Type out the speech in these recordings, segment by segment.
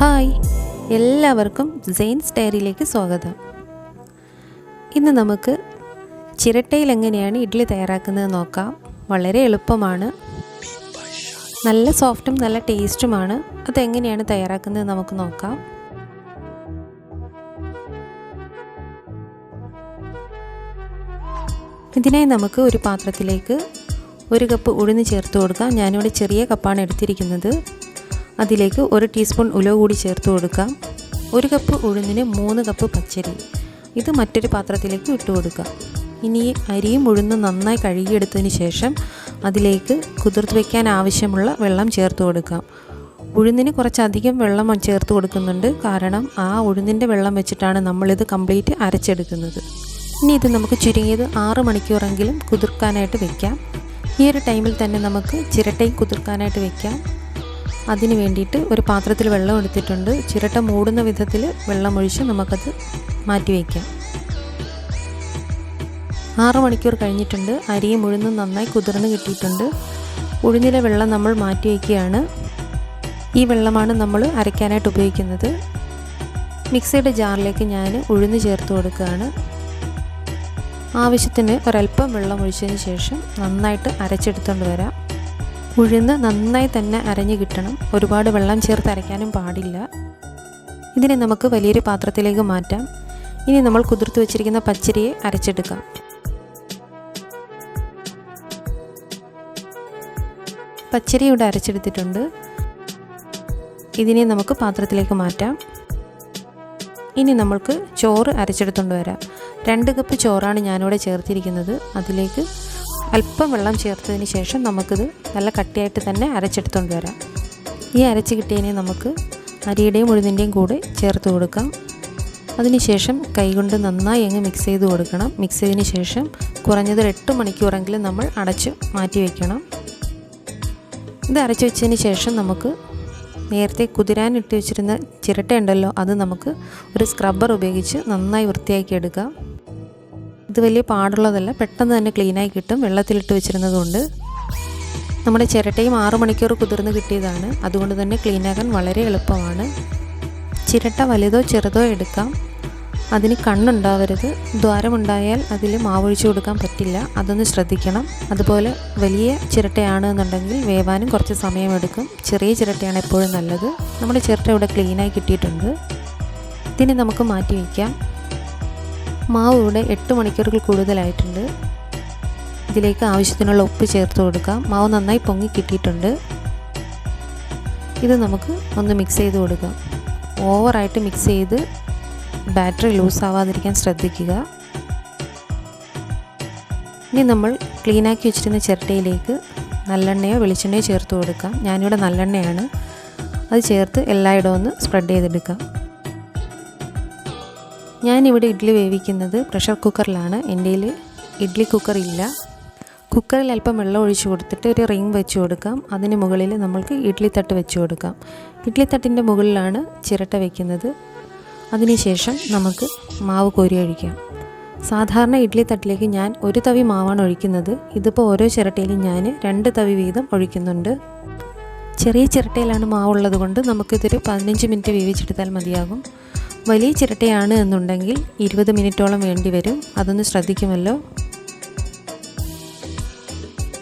Hi, എല്ലാവർക്കും saints ഡയറിയിലേക്ക് സ്വാഗതം. ഇന്ന് നമുക്ക് ചിരട്ടയിൽ എങ്ങനെയാണ് ഇഡ്ഡലി തയ്യാറാക്കുന്നത് നോക്കാം. വളരെ എളുപ്പമാണ്, നല്ല സോഫ്റ്റും നല്ല ടേസ്റ്റുമാണ്. അതെങ്ങനെയാണ് തയ്യാറാക്കുന്നത് നമുക്ക് നോക്കാം. ഇതിനായി നമുക്ക് ഒരു പാത്രത്തിലേക്ക് 1 കപ്പ് ഉഴുന്ന് ചേർത്ത് കൊടുക്കാം. ഞാനിവിടെ ചെറിയ കപ്പാണ് എടുത്തിരിക്കുന്നത്. അതിലേക്ക് 1 ടീസ്പൂൺ ഉലുവ കൂടി ചേർത്ത് കൊടുക്കാം. 1 കപ്പ് ഉഴുന്നിന് 3 കപ്പ് പച്ചരി. ഇത് മറ്റൊരു പാത്രത്തിലേക്ക് ഇട്ട് കൊടുക്കാം. ഇനി അരിയും ഉഴുന്നും നന്നായി കഴുകിയെടുത്തതിന് ശേഷം അതിലേക്ക് കുതിർത്ത് വയ്ക്കാൻ ആവശ്യമുള്ള വെള്ളം ചേർത്ത് കൊടുക്കാം. ഉഴുന്നിന് കുറച്ചധികം വെള്ളം ചേർത്ത് കൊടുക്കുന്നുണ്ട്, കാരണം ആ ഉഴുന്നിൻ്റെ വെള്ളം വെച്ചിട്ടാണ് നമ്മളിത് കംപ്ലീറ്റ് അരച്ചെടുക്കുന്നത്. ഇനി ഇത് നമുക്ക് ചുരുങ്ങിയത് 6 മണിക്കൂറെങ്കിലും കുതിർക്കാനായിട്ട് വെക്കാം. ഈ ഒരു ടൈമിൽ തന്നെ നമുക്ക് ചിരട്ടയും കുതിർക്കാനായിട്ട് വെക്കാം. അതിന് വേണ്ടിയിട്ട് ഒരു പാത്രത്തിൽ വെള്ളം എടുത്തിട്ടുണ്ട്. ചിരട്ട മൂടുന്ന വിധത്തിൽ വെള്ളം ഒഴിച്ച് നമുക്കത് മാറ്റി വയ്ക്കാം. 6 മണിക്കൂർ കഴിഞ്ഞിട്ടുണ്ട്. അരിയും ഉഴുന്നും നന്നായി കുതിർന്ന് കിട്ടിയിട്ടുണ്ട്. ഉഴുന്നിലെ വെള്ളം നമ്മൾ മാറ്റി വയ്ക്കുകയാണ്. ഈ വെള്ളമാണ് നമ്മൾ അരയ്ക്കാനായിട്ട് ഉപയോഗിക്കുന്നത്. മിക്സിയുടെ ജാറിലേക്ക് ഞാൻ ഉഴുന്ന് ചേർത്ത് കൊടുക്കുകയാണ്. ആവശ്യത്തിന് ഒരല്പം വെള്ളം ഒഴിച്ചതിന് ശേഷം നന്നായിട്ട് അരച്ചെടുത്തുകൊണ്ട് വരാം. ഉഴുന്ന് നന്നായി തന്നെ അരഞ്ഞു കിട്ടണം, ഒരുപാട് വെള്ളം ചേർത്ത് അരയ്ക്കാനും പാടില്ല. ഇതിനെ നമുക്ക് വലിയൊരു പാത്രത്തിലേക്ക് മാറ്റാം. ഇനി നമ്മൾ കുതിർത്ത് വെച്ചിരിക്കുന്ന പച്ചരിയെ അരച്ചെടുക്കാം. പച്ചരി ഇവിടെ അരച്ചെടുത്തിട്ടുണ്ട്. ഇതിനെ നമുക്ക് പാത്രത്തിലേക്ക് മാറ്റാം. ഇനി നമ്മൾക്ക് ചോറ് അരച്ചെടുത്തുകൊണ്ട് വരാം. 2 കപ്പ് ചോറാണ് ഞാനിവിടെ ചേർത്തിരിക്കുന്നത്. അതിലേക്ക് അല്പം വെള്ളം ചേർത്തതിന് ശേഷം നമുക്കിത് നല്ല കട്ടിയായിട്ട് തന്നെ അരച്ചെടുത്തുകൊണ്ട് വരാം. ഈ അരച്ച് കിട്ടിയതിനെ നമുക്ക് അരിയുടെയും ഉഴുന്നിൻ്റെയും കൂടെ ചേർത്ത് കൊടുക്കാം. അതിനുശേഷം കൈകൊണ്ട് നന്നായി അങ്ങ് മിക്സ് ചെയ്ത് കൊടുക്കണം. മിക്സ് ചെയ്തതിന് ശേഷം കുറഞ്ഞത് 8 മണിക്കൂറെങ്കിലും നമ്മൾ അടച്ച് മാറ്റി വയ്ക്കണം. ഇത് അരച്ച് വെച്ചതിന് ശേഷം നമുക്ക് നേരത്തെ കുതിരാനിട്ട് വെച്ചിരുന്ന ചിരട്ട ഉണ്ടല്ലോ, അത് നമുക്ക് ഒരു സ്ക്രബ്ബർ ഉപയോഗിച്ച് നന്നായി വൃത്തിയാക്കി എടുക്കാം. ഇത് വലിയ പാടുള്ളതല്ല, പെട്ടെന്ന് തന്നെ ക്ലീനായി കിട്ടും. വെള്ളത്തിലിട്ട് വെച്ചിരുന്നതുകൊണ്ട് നമ്മുടെ ചിരട്ടയും 6 മണിക്കൂർ കുതിർന്ന് കിട്ടിയതാണ്. അതുകൊണ്ട് തന്നെ ക്ലീനാക്കാൻ വളരെ എളുപ്പമാണ്. ചിരട്ട വലുതോ ചെറുതോ എടുക്കാം. അതിന് കണ്ണുണ്ടാവരുത്. ദ്വാരമുണ്ടായാൽ അതിൽ മാവൊഴിച്ച് കൊടുക്കാൻ പറ്റില്ല, അതൊന്ന് ശ്രദ്ധിക്കണം. അതുപോലെ വലിയ ചിരട്ടയാണെന്നുണ്ടെങ്കിൽ വേവാനും കുറച്ച് സമയമെടുക്കും. ചെറിയ ചിരട്ടയാണ് എപ്പോഴും നല്ലത്. നമ്മുടെ ചിരട്ട ഇവിടെ ക്ലീനായി കിട്ടിയിട്ടുണ്ട്. ഇതിനെ നമുക്ക് മാറ്റി വയ്ക്കാം. മാവ് ഇവിടെ 8 മണിക്കൂറുകൾ കൂടുതലായിട്ടുണ്ട്. ഇതിലേക്ക് ആവശ്യത്തിനുള്ള ഉപ്പ് ചേർത്ത് കൊടുക്കാം. മാവ് നന്നായി പൊങ്ങി കിട്ടിയിട്ടുണ്ട്. ഇത് നമുക്ക് ഒന്ന് മിക്സ് ചെയ്ത് കൊടുക്കാം. ഓവറായിട്ട് മിക്സ് ചെയ്ത് ബാറ്ററി ലൂസ് ആവാതിരിക്കാൻ ശ്രദ്ധിക്കുക. ഇനി നമ്മൾ ക്ലീനാക്കി വെച്ചിരുന്ന ചിരട്ടയിലേക്ക് നല്ലെണ്ണയോ വെളിച്ചെണ്ണയോ ചേർത്ത് കൊടുക്കാം. ഞാനിവിടെ നല്ലെണ്ണയാണ്. അത് ചേർത്ത് എല്ലായിടവും ഒന്ന് സ്പ്രെഡ് ചെയ്തെടുക്കാം. ഞാനിവിടെ ഇഡ്ഡലി വേവിക്കുന്നത് പ്രഷർ കുക്കറിലാണ്. എൻ്റെ കയ്യിൽ ഇഡ്ഡലി കുക്കർ ഇല്ല. കുക്കറിൽ അല്പം വെള്ളം ഒഴിച്ച് കൊടുത്തിട്ട് ഒരു റിങ് വെച്ച് കൊടുക്കാം. അതിന് മുകളിൽ നമ്മൾക്ക് ഇഡ്ഡലി തട്ട് വെച്ച് കൊടുക്കാം. ഇഡ്ഡലി തട്ടിൻ്റെ മുകളിലാണ് ചിരട്ട വയ്ക്കുന്നത്. അതിനുശേഷം നമുക്ക് മാവ് കോരി ഒഴിക്കാം. സാധാരണ ഇഡ്ഡലി തട്ടിലേക്ക് ഞാൻ 1 തവി മാവാണ് ഒഴിക്കുന്നത്. ഇതിപ്പോൾ ഓരോ ചിരട്ടയിലും ഞാൻ 2 തവി വീതം ഒഴിക്കുന്നുണ്ട്. ചെറിയ ചിരട്ടയിലാണ് മാവുള്ളത് കൊണ്ട് നമുക്കിതൊരു 15 മിനിറ്റ് വേവിച്ചെടുത്താൽ മതിയാകും. വലിയ ചിരട്ടയാണ് എന്നുണ്ടെങ്കിൽ 20 മിനിറ്റോളം വേണ്ടി വരും. അതൊന്ന് ശ്രദ്ധിക്കുമല്ലോ.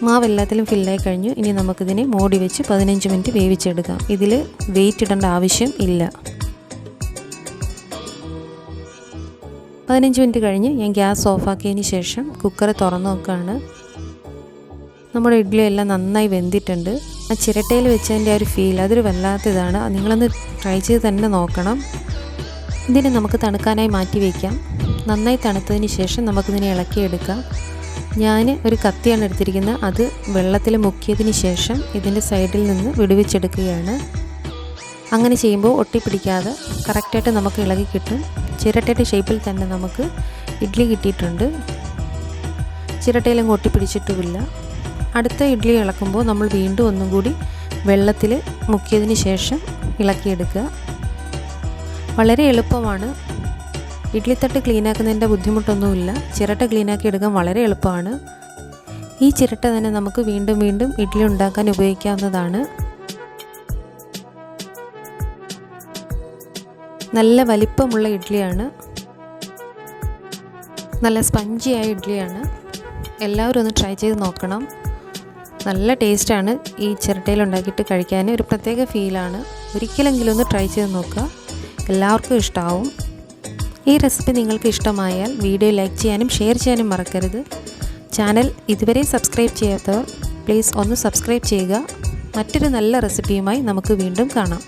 മാവ് എല്ലാത്തിലും ഫില്ലായി കഴിഞ്ഞു. ഇനി നമുക്കിതിനെ മൂടി വെച്ച് 15 മിനിറ്റ് വേവിച്ചെടുക്കാം. ഇതിൽ വെയിറ്റ് ഇടേണ്ട ആവശ്യം ഇല്ല. 15 മിനിറ്റ് കഴിഞ്ഞ് ഞാൻ ഗ്യാസ് ഓഫാക്കിയതിന് ശേഷം കുക്കർ തുറന്ന് നോക്കുകയാണ്. നമ്മുടെ ഇഡ്ഡലി എല്ലാം നന്നായി വെന്തിട്ടുണ്ട്. ആ ചിരട്ടയിൽ വെച്ചതിൻ്റെ ആ ഒരു ഫീൽ, അതൊരു വല്ലാത്തതാണ്. നിങ്ങളൊന്ന് ട്രൈ ചെയ്ത് തന്നെ നോക്കണം. ഇതിനെ നമുക്ക് തണുക്കാനായി മാറ്റി വയ്ക്കാം. നന്നായി തണുത്തതിന് ശേഷം നമുക്കിതിനെ ഇളക്കിയെടുക്കാം. ഞാൻ ഒരു കത്തിയാണ് എടുത്തിരിക്കുന്നത്. അത് വെള്ളത്തിൽ മുക്കിയതിന് ശേഷം ഇതിൻ്റെ സൈഡിൽ നിന്ന് വിടുവിച്ചെടുക്കുകയാണ്. അങ്ങനെ ചെയ്യുമ്പോൾ ഒട്ടിപ്പിടിക്കാതെ കറക്റ്റായിട്ട് നമുക്ക് ഇളകി കിട്ടും. ചിരട്ടയുടെ ഷേപ്പിൽ തന്നെ നമുക്ക് ഇഡ്ഡലി കിട്ടിയിട്ടുണ്ട്. ചിരട്ടയിലങ്ങ് ഒട്ടിപ്പിടിച്ചിട്ടുമില്ല. അടുത്ത ഇഡ്ഡലി ഇളക്കുമ്പോൾ നമ്മൾ വീണ്ടും ഒന്നും കൂടി വെള്ളത്തിൽ മുക്കിയതിന് ശേഷം ഇളക്കിയെടുക്കുക. വളരെ എളുപ്പമാണ്. ഇഡ്ഡലിത്തട്ട് ക്ലീനാക്കുന്നതിൻ്റെ ബുദ്ധിമുട്ടൊന്നുമില്ല. ചിരട്ട ക്ലീനാക്കി എടുക്കാൻ വളരെ എളുപ്പമാണ്. ഈ ചിരട്ട തന്നെ നമുക്ക് വീണ്ടും വീണ്ടും ഇഡ്ഡലി ഉണ്ടാക്കാൻ ഉപയോഗിക്കാവുന്നതാണ്. നല്ല വലിപ്പമുള്ള ഇഡ്ഡലിയാണ്, നല്ല സ്പഞ്ചിയായ ഇഡ്ഡലിയാണ്. എല്ലാവരും ഒന്ന് ട്രൈ ചെയ്ത് നോക്കണം. നല്ല ടേസ്റ്റാണ്. ഈ ചിരട്ടയിൽ ഉണ്ടാക്കിയിട്ട് കഴിക്കാൻ ഒരു പ്രത്യേക ഫീലാണ്. ഒരിക്കലെങ്കിലും ഒന്ന് ട്രൈ ചെയ്ത് നോക്കുക, എല്ലാവർക്കും ഇഷ്ടമാവും. ഈ റെസിപ്പി നിങ്ങൾക്ക് ഇഷ്ടമായാൽ വീഡിയോ ലൈക്ക് ചെയ്യാനും ഷെയർ ചെയ്യാനും മറക്കരുത്. ചാനൽ ഇതുവരെ സബ്സ്ക്രൈബ് ചെയ്യാത്തവർ പ്ലീസ് ഒന്ന് സബ്സ്ക്രൈബ് ചെയ്യുക. മറ്റൊരു നല്ല റെസിപ്പിയുമായി നമുക്ക് വീണ്ടും കാണാം.